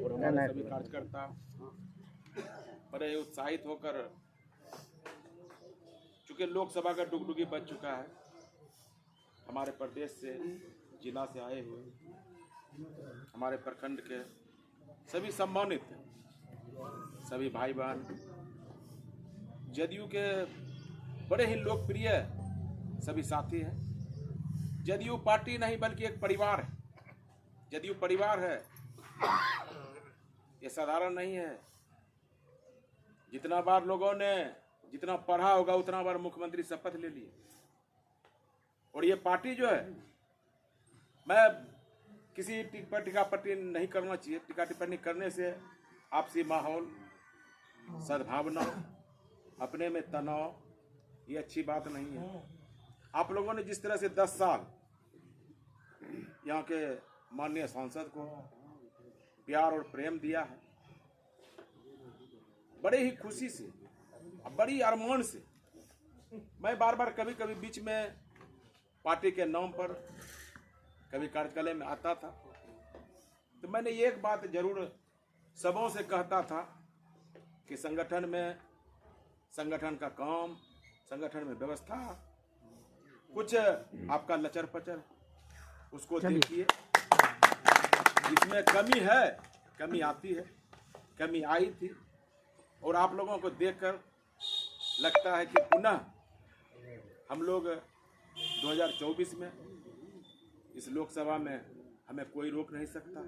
और हमारे सभी कार्यकर्ता बड़े उत्साहित होकर, चूंकि लोकसभा का डुगडुगी बच चुका है, हमारे प्रदेश से, जिला से आए हुए हमारे प्रखंड के सभी सम्मानित सभी भाई बहन, जदयू के बड़े ही लोकप्रिय सभी साथी हैं। जदयू पार्टी नहीं बल्कि एक परिवार है। जदयू परिवार है, ये साधारण नहीं है। जितना बार लोगों ने जितना पढ़ा होगा उतना बार मुख्यमंत्री शपथ ले लिए। और ये पार्टी जो है, मैं किसी पर टीका टिप्पणी नहीं करना चाहिए। टीका टिप्पणी करने से आपसी माहौल, सद्भावना, अपने में तनाव, ये अच्छी बात नहीं है। आप लोगों ने जिस तरह से 10 साल यहाँ के माननीय सांसद को प्यार और प्रेम दिया है, बड़े ही खुशी से, बड़ी अरमान से, मैं बार बार कभी कभी बीच में पार्टी के नाम पर कभी कार्यालय में आता था, तो मैंने एक बात जरूर सबों से कहता था कि संगठन में, संगठन का काम, संगठन में व्यवस्था, कुछ आपका लचर पचर, उसको देखिए। जिसमें कमी है, कमी आती है, कमी आई थी, और आप लोगों को देखकर लगता है कि पुनः हम लोग 2024 में इस लोकसभा में हमें कोई रोक नहीं सकता,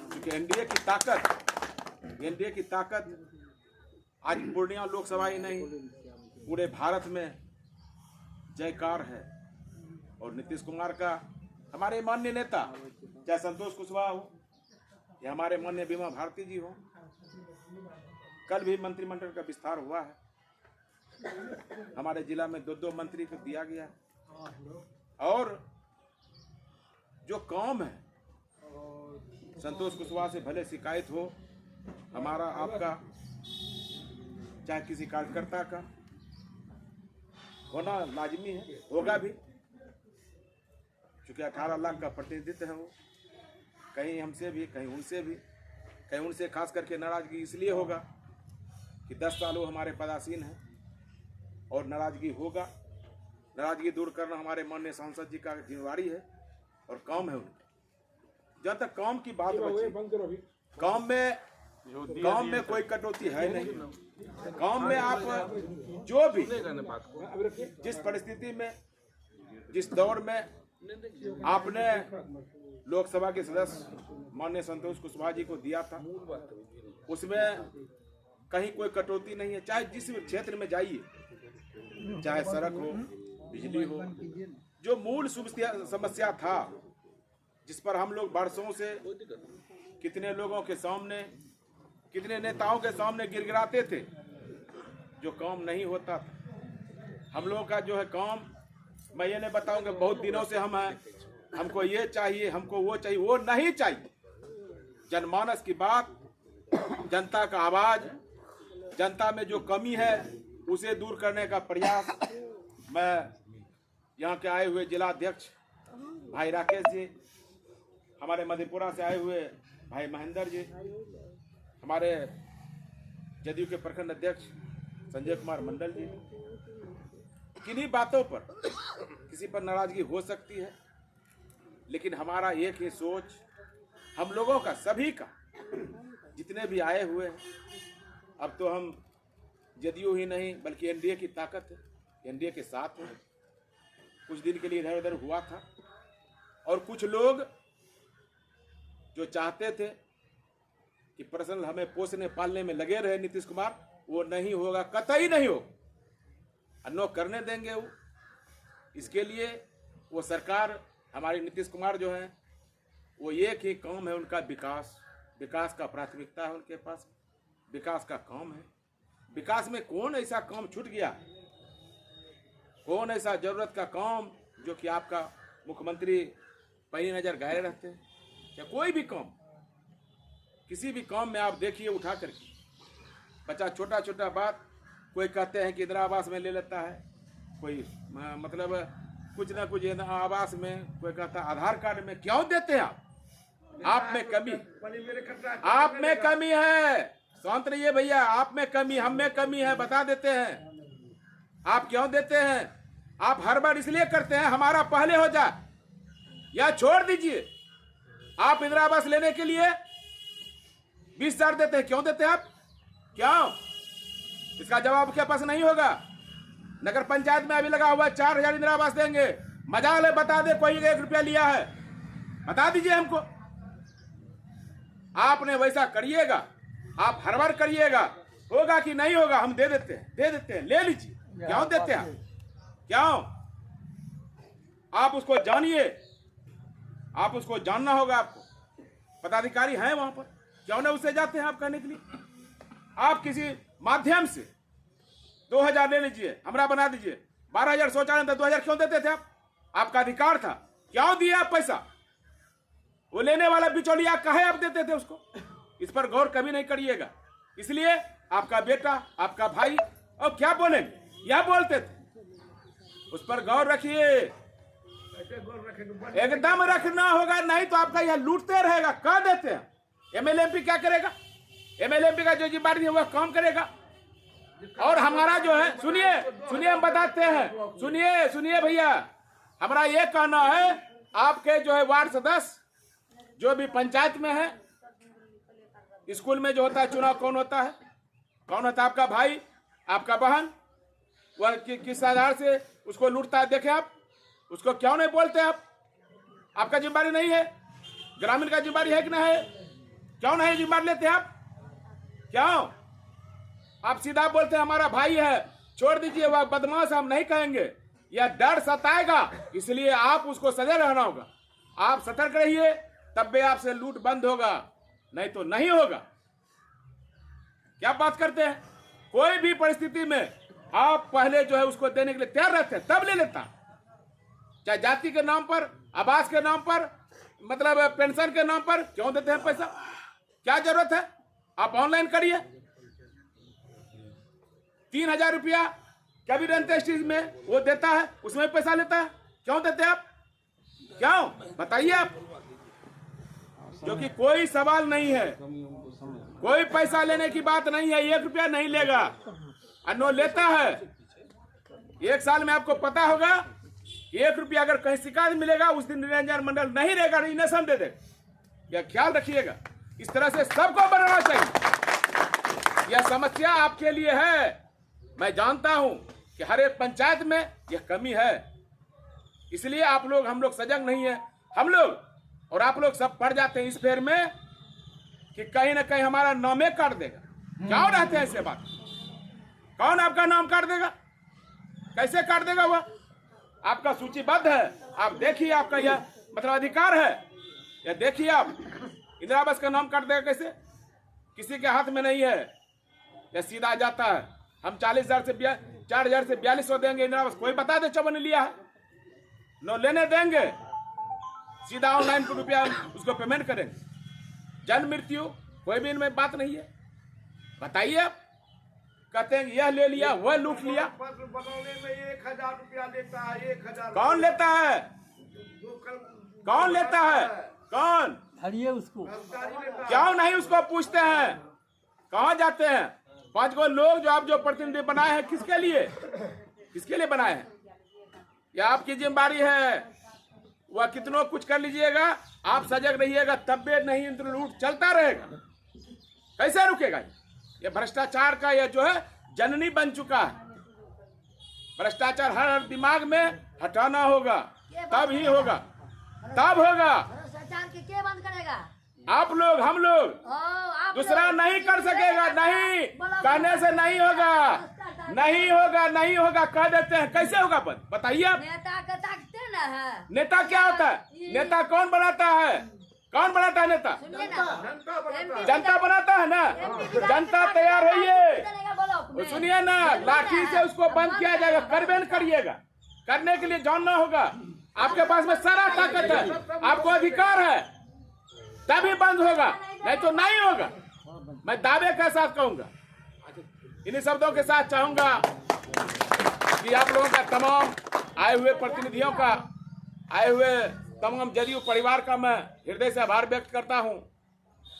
क्योंकि एनडीए की ताकत आज पूर्णिया लोकसभा ही नहीं, पूरे भारत में जयकार है। और नीतीश कुमार का, हमारे माननीय नेता, चाहे संतोष कुशवाहा हो या हमारे माननीय बीमा भारती जी हो, कल भी मंत्रिमंडल का विस्तार हुआ है। हमारे जिला में 2 मंत्री को दिया गया है। और जो काम है, संतोष कुशवाहा से भले शिकायत हो, हमारा आपका, चाहे किसी कार्यकर्ता का, होना लाजमी है, होगा भी, क्योंकि 18 लाख का प्रतिनिधित्व है वो। कहीं हमसे भी, कहीं उनसे भी, कहीं उनसे खास करके नाराजगी इसलिए होगा कि 10 साल वो हमारे पदासीन हैं, और नाराजगी होगा। नाराजगी दूर करना हमारे माननीय सांसद जी का जिम्मेवारी है और काम है उनका। जहाँ तक काम की बात बची, काम में कोई कटौती है नहीं। काम में आप जो भी, जिस परिस्थिति में, जिस दौर में आपने लोकसभा के सदस्य माननीय संतोष कुशवाहा जी को दिया था, उसमें कहीं कोई कटौती नहीं है। चाहे जिस क्षेत्र में जाइए, चाहे सड़क हो, बिजली हो, जो मूल समस्या था, जिस पर हम लोग बरसों से कितने लोगों के सामने, कितने नेताओं के सामने गिड़गिड़ाते थे, जो काम नहीं होता था। हम लोगों का जो है काम, मैं ये नहीं बताऊंगा बहुत दिनों से हम हैं, हमको ये चाहिए, हमको वो चाहिए, वो नहीं चाहिए। जनमानस की बात, जनता का आवाज, जनता में जो कमी है उसे दूर करने का प्रयास, मैं यहाँ के आए हुए जिला अध्यक्ष भाई राकेश जी, हमारे मधेपुरा से आए हुए भाई महेंद्र जी, हमारे जदयू के प्रखंड अध्यक्ष संजय कुमार मंडल जी, किन्हीं बातों पर किसी पर नाराजगी हो सकती है, लेकिन हमारा एक ही सोच, हम लोगों का, सभी का, जितने भी आए हुए हैं, अब तो हम जदयू ही नहीं बल्कि एनडीए की ताकत है, एनडीए के साथ है। कुछ दिन के लिए इधर उधर हुआ था, और कुछ लोग जो चाहते थे कि पर्सनल हमें पोसने पालने में लगे रहे नीतीश कुमार, वो नहीं होगा, कतई नहीं हो, नो करने देंगे वो। इसके लिए वो सरकार, हमारे नीतीश कुमार जो है, वो एक ही काम है उनका, विकास। विकास का प्राथमिकता है उनके पास, विकास का काम है। विकास में कौन ऐसा काम छूट गया, कौन ऐसा जरूरत का काम जो कि आपका मुख्यमंत्री पैनी नजर गाए रहते हैं, या कोई भी काम, किसी भी काम में आप देखिए उठा करके, बच्चा छोटा छोटा बात, कोई कहते हैं कि इंदिरा आवास में ले लेता है, कोई मतलब कुछ ना कुछ आवास में, कोई कहता है आधार कार्ड में, क्यों देते हैं आप? आप में कमी, आप में कमी है। शांत रहिए भैया, आप में कमी, हम में कमी है, बता देते हैं। आप क्यों देते हैं? आप हर बार इसलिए करते हैं हमारा पहले हो जाए, या छोड़ दीजिए। आप इंदिरा आवास लेने के लिए 20,000 देते हैं, क्यों देते हैं आप? क्यों? इसका जवाब आपके पास नहीं होगा। नगर पंचायत में अभी लगा हुआ 4,000 इंदिरा आवास देंगे, मजाल है, बता दे कोई 1 रुपया लिया है, बता दीजिए हमको। आपने वैसा करिएगा, आप हर बार करिएगा, होगा कि नहीं होगा? हम दे देते हैं, दे देते हैं, ले लीजिए। क्यों देते हैं? क्यों? आप उसको जानिए, आप उसको जानना होगा। आपको पदाधिकारी हैं वहां पर, क्यों ना उससे जाते हैं आप कहने के लिए? आप किसी माध्यम से 2,000 ले लीजिए, हमरा बना दीजिए। 12,000 शौचालय था, 2,000 क्यों देते थे आप? आपका अधिकार था, क्यों दिए आप पैसा? वो लेने वाला बिचौलिया काहे आप देते थे उसको? इस पर गौर कभी नहीं करिएगा। इसलिए आपका बेटा, आपका भाई, और क्या बोलेंगे, यह बोलते थे, उस पर गौर रखिए, एकदम रखना होगा, नहीं तो आपका यह लूटते रहेगा। कह देते हैं एमएलएमपी क्या करेगा? एमएलएमपी का जो जिम्मेदारी है वह काम करेगा। और हमारा जो है, सुनिए सुनिए, हम बताते हैं, सुनिए सुनिए भैया, हमारा ये कहना है, आपके जो है वार्ड सदस्य जो भी पंचायत में है, स्कूल में जो होता है चुनाव, कौन होता है? कौन होता है? आपका भाई, आपका बहन, वह किस आधार से उसको लूटता है? देखे आप, उसको क्यों नहीं बोलते आप? आपका जिम्मेदारी नहीं है? ग्रामीण का जिम्मेदारी है कि नहीं है? क्यों नहीं जिम्मेदारी लेते आप? क्यों? आप सीधा बोलते हैं हमारा भाई है, छोड़ दीजिए, वह बदमाश, हम नहीं कहेंगे। यह डर सताएगा, इसलिए आप उसको सजग रहना होगा। आप सतर्क रहिए, तब भी आपसे लूट बंद होगा, नहीं तो नहीं होगा। क्या बात करते हैं? कोई भी परिस्थिति में आप पहले जो है उसको देने के लिए तैयार रहते हैं, तब ले लेता, चाहे जाति के नाम पर, आवास के नाम पर, मतलब पेंशन के नाम पर। क्यों देते हैं पैसा? क्या जरूरत है? आप ऑनलाइन करिए। 3,000 रुपया कैबिनेट रजिस्ट्री में वो देता है, उसमें पैसा लेता है। क्यों देते हैं आप? क्यों बताइए आप? क्योंकि कोई सवाल नहीं है, कोई पैसा लेने की बात नहीं है, 1 रुपया नहीं लेगा, अन्नो लेता है। 1 साल में आपको पता होगा, 1 रुपया अगर कहीं शिकायत मिलेगा, उस दिन निरंजन मंडल नहीं रहेगा, रिजनेशन दे देगा। यह ख्याल रखिएगा। इस तरह से सबको बनाना चाहिए। यह समस्या आपके लिए है, मैं जानता हूं कि हर एक पंचायत में यह कमी है, इसलिए आप लोग, हम लोग सजग नहीं है। हम लोग और आप लोग सब पड़ जाते हैं इस फेर में कि कहीं ना कहीं हमारा नामे काट देगा। क्यों रहते हैं ऐसे बात? कौन आपका नाम काट देगा? कैसे काट देगा? वह आपका सूचीबद्ध है, आप देखिए, आपका यह मतलब अधिकार है। यह देखिए, आप इंदिरा आवास का नाम काट देगा कैसे? किसी के हाथ में नहीं है, यह सीधा जाता है। हम 40,000 से 4,000 से 4,200 देंगे इंदिरा आवास, कोई बता दे 54 लिया है, न लेने देंगे, सीधा ऑनलाइन रुपया उसको पेमेंट करेंगे। जन्म मृत्यु कोई भी इनमें बात नहीं है। बताइए आप, कहते हैं यह ले लिया, वह लूट लिया। पत्र बनाने में 1,000 रुपया लेता है, 1,000। कौन लेता है? कौन लेता है? कौन? हरिए उसको। क्यों नहीं उसको पूछते हैं? कहाँ जाते हैं? 5 गो लोग जो आप जो प्रतिनिधि बनाए हैं, किसके लिए, किसके लिए बनाए हैं? यह आपकी जिम्मेदारी है। वह कितनों कुछ कर लीजिएगा, आप सजग रहिएगा, तब भी नहीं लूट चलता रहेगा। कैसे रुकेगा? ये भ्रष्टाचार का यह जो है जननी बन चुका है। भ्रष्टाचार हर दिमाग में हटाना होगा, तब ही होगा, तब होगा। भ्रष्टाचार के बंद करेगा? आप लोग, हम लोग। दूसरा नहीं कर सकेगा। नहीं, कहने से नहीं होगा, नहीं होगा, नहीं होगा, कह देते हैं। कैसे होगा बंद? बताइए आप। नेता का ताकते ना है। नेता क्या होता है? नेता कौन बनाता है? कौन बनाता है नेता? सुनिए ना, जनता बनाता है ना। जनता तैयार होइए, सुनिए ना, लाठी से उसको बंद किया जाएगा। करबे न करिएगा, करने के लिए जानना होगा। आपके पास में सारा ताकत है, आपको अधिकार है, तभी बंद होगा, नहीं तो नहीं होगा। मैं दावे के साथ कहूंगा, इन्हीं शब्दों के साथ चाहूंगा कि आप लोगों का, तमाम आए हुए प्रतिनिधियों का, आए हुए तमाम जदयू परिवार का मैं हृदय से आभार व्यक्त करता हूं।